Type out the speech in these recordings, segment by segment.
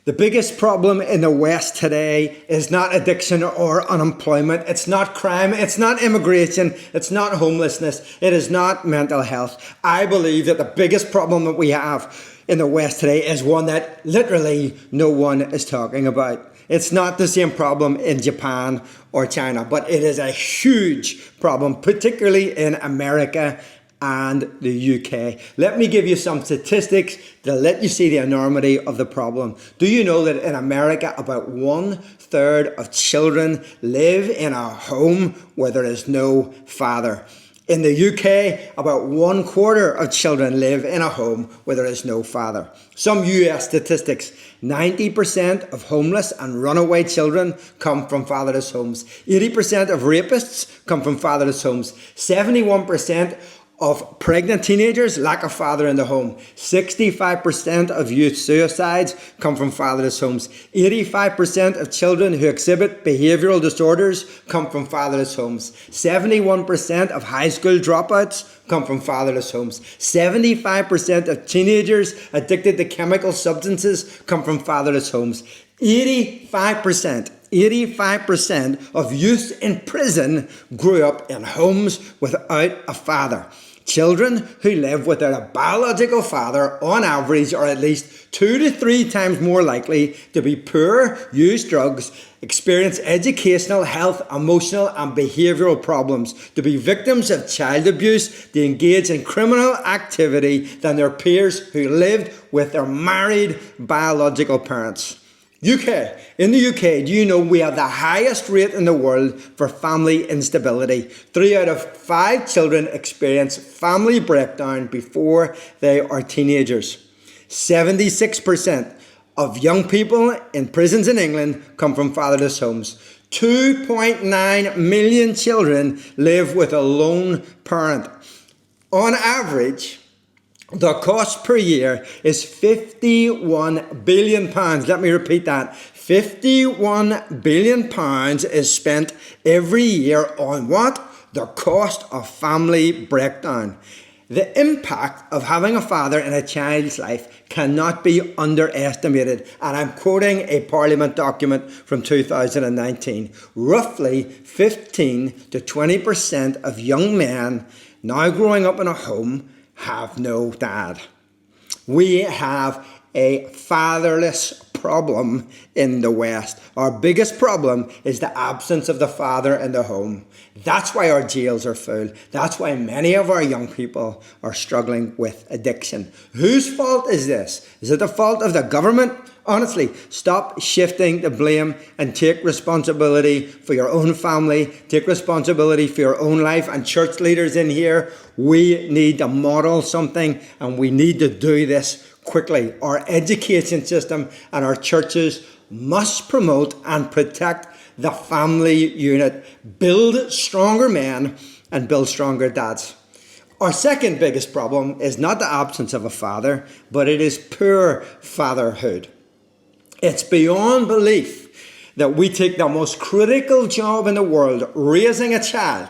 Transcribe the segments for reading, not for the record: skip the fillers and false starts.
The biggest problem in the West today is not addiction or unemployment. It's not crime. It's not immigration. It's not homelessness. It is not mental health. I believe that the biggest problem that we have in the West today is one that literally no one is talking about. It's not the same problem in Japan or China, but it is a huge problem, particularly in America and the UK. Let me give you some statistics to let you see the enormity of the problem. Do you know that in America, about 1/3 of children live in a home where there is no father? In the UK, about 1/4 of children live in a home where there is no father. Some US statistics: 90% of homeless and runaway children come from fatherless homes. 80% of rapists come from fatherless homes. 71% of pregnant teenagers lack a father in the home. 65% of youth suicides come from fatherless homes. 85% of children who exhibit behavioral disorders come from fatherless homes. 71% of high school dropouts come from fatherless homes. 75% of teenagers addicted to chemical substances come from fatherless homes. 85% of youth in prison grew up in homes without a father. Children who live without a biological father, on average, are at least 2 to 3 times more likely to be poor, use drugs, experience educational, health, emotional and behavioural problems, to be victims of child abuse, to engage in criminal activity than their peers who lived with their married biological parents. In the UK, do you know we have the highest rate in the world for family instability? 3 out of 5 children experience family breakdown before they are teenagers. 76% of young people in prisons in England come from fatherless homes. 2.9 million children live with a lone parent. On average, the cost per year is £51 billion. Let me repeat that. £51 billion is spent every year on what? The cost of family breakdown. The impact of having a father in a child's life cannot be underestimated. And I'm quoting a Parliament document from 2019. Roughly 15 to 20% of young men now growing up in a home have no dad. We have a fatherless problem in the West. Our biggest problem is the absence of the father in the home. That's why our jails are full. That's why many of our young people are struggling with addiction. Whose fault is this? Is it the fault of the government? Honestly, stop shifting the blame and take responsibility for your own family. Take responsibility for your own life. And church leaders in here, we need to model something, and we need to do this quickly. Our education system and our churches must promote and protect the family unit. Build stronger men and build stronger dads. Our second biggest problem is not the absence of a father, but it is poor fatherhood. It's beyond belief that we take the most critical job in the world, raising a child,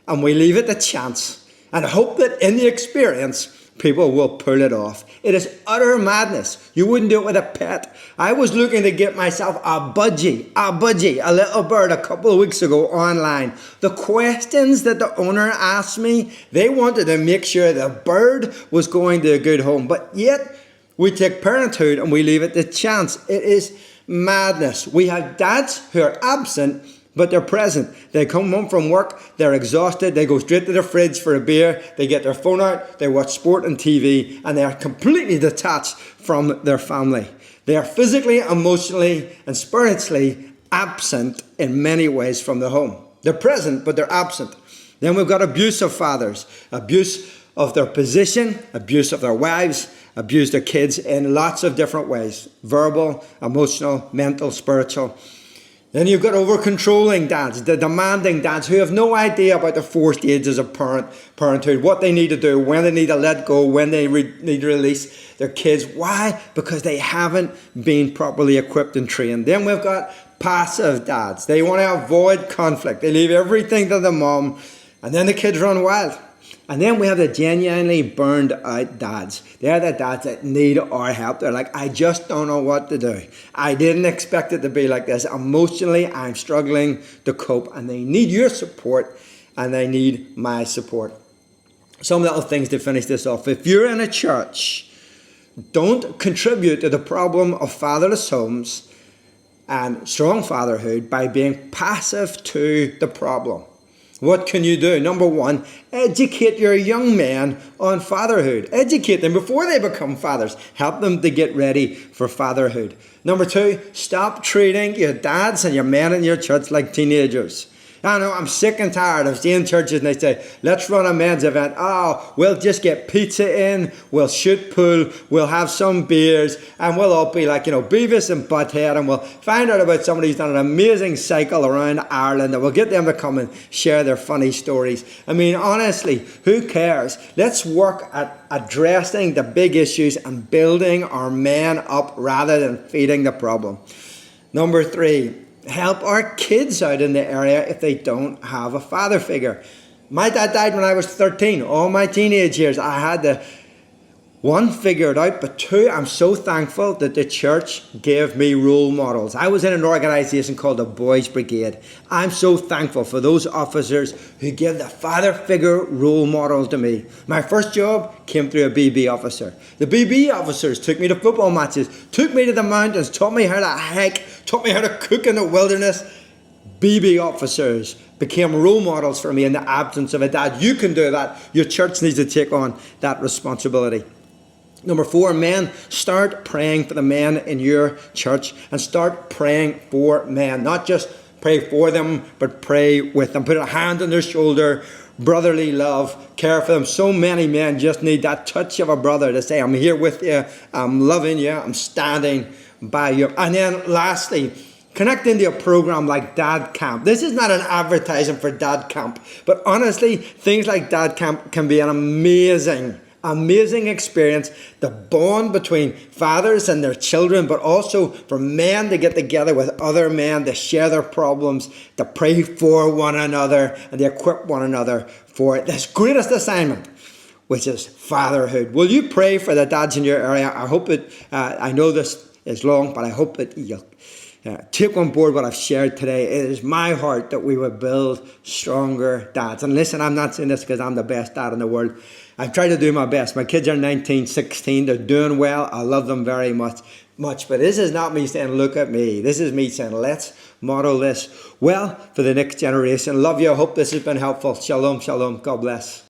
and we leave it to chance and hope that in the experience, people will pull it off. It is utter madness. You wouldn't do it with a pet. I was looking to get myself a budgie, a little bird, a couple of weeks ago online. The questions that the owner asked me, they wanted to make sure the bird was going to a good home. But yet, we take parenthood and we leave it to chance. It is madness. We have dads who are absent, but they're present. They come home from work, they're exhausted, they go straight to the fridge for a beer, they get their phone out, they watch sport and TV, and they are completely detached from their family. They are physically, emotionally, and spiritually absent in many ways from the home. They're present, but they're absent. Then we've got abuse of fathers, abuse of their position, abuse of their wives, abuse their kids in lots of different ways: verbal, emotional, mental, spiritual. Then you've got over-controlling dads, the demanding dads who have no idea about the 4 stages of parenthood, what they need to do, when they need to let go, when they need to release their kids. Why? Because they haven't been properly equipped and trained. Then we've got passive dads. They want to avoid conflict. They leave everything to the mom, and then the kids run wild. And then we have the genuinely burned out dads. They're the dads that need our help. They're like, I just don't know what to do. I didn't expect it to be like this. Emotionally, I'm struggling to cope. And they need your support, and they need my support. Some little things to finish this off. If you're in a church, don't contribute to the problem of fatherless homes and strong fatherhood by being passive to the problem. What can you do? Number one, educate your young men on fatherhood. Educate them before they become fathers. Help them to get ready for fatherhood. Number two, stop treating your dads and your men in your church like teenagers. I know, I'm sick and tired of seeing churches and they say, let's run a men's event. Oh, we'll just get pizza in, we'll shoot pool, we'll have some beers, and we'll all be like, Beavis and Butthead, and we'll find out about somebody who's done an amazing cycle around Ireland, and we'll get them to come and share their funny stories. I mean, honestly, who cares? Let's work at addressing the big issues and building our men up rather than feeding the problem. Number three, help our kids out in the area if they don't have a father figure. My dad died when I was 13. All my teenage years, I had to, one, figure it out, but two, I'm so thankful that the church gave me role models. I was in an organisation called the Boys Brigade. I'm so thankful for those officers who gave the father figure role model to me. My first job came through a BB officer. The BB officers took me to football matches, took me to the mountains, taught me how to hike, taught me how to cook in the wilderness. BB officers became role models for me in the absence of a dad. You can do that. Your church needs to take on that responsibility. Number four, men, start praying for the men in your church and start praying for men. Not just pray for them, but pray with them. Put a hand on their shoulder, brotherly love, care for them. So many men just need that touch of a brother to say, I'm here with you, I'm loving you, I'm standing by you. And then lastly, connect into a program like Dad Camp. This is not an advertising for Dad Camp, but honestly, things like Dad Camp can be an amazing experience, the bond between fathers and their children, but also for men to get together with other men to share their problems, to pray for one another, and to equip one another for this greatest assignment, which is fatherhood. Will you pray for the dads in your area? I hope it, I know this is long, but I hope that you'll take on board what I've shared today. It is my heart that we would build stronger dads. And listen, I'm not saying this because I'm the best dad in the world. I've tried to do my best. My kids are 19, 16. They're doing well. I love them very much. But this is not me saying, look at me. This is me saying, let's model this well for the next generation. Love you. I hope this has been helpful. Shalom, shalom. God bless.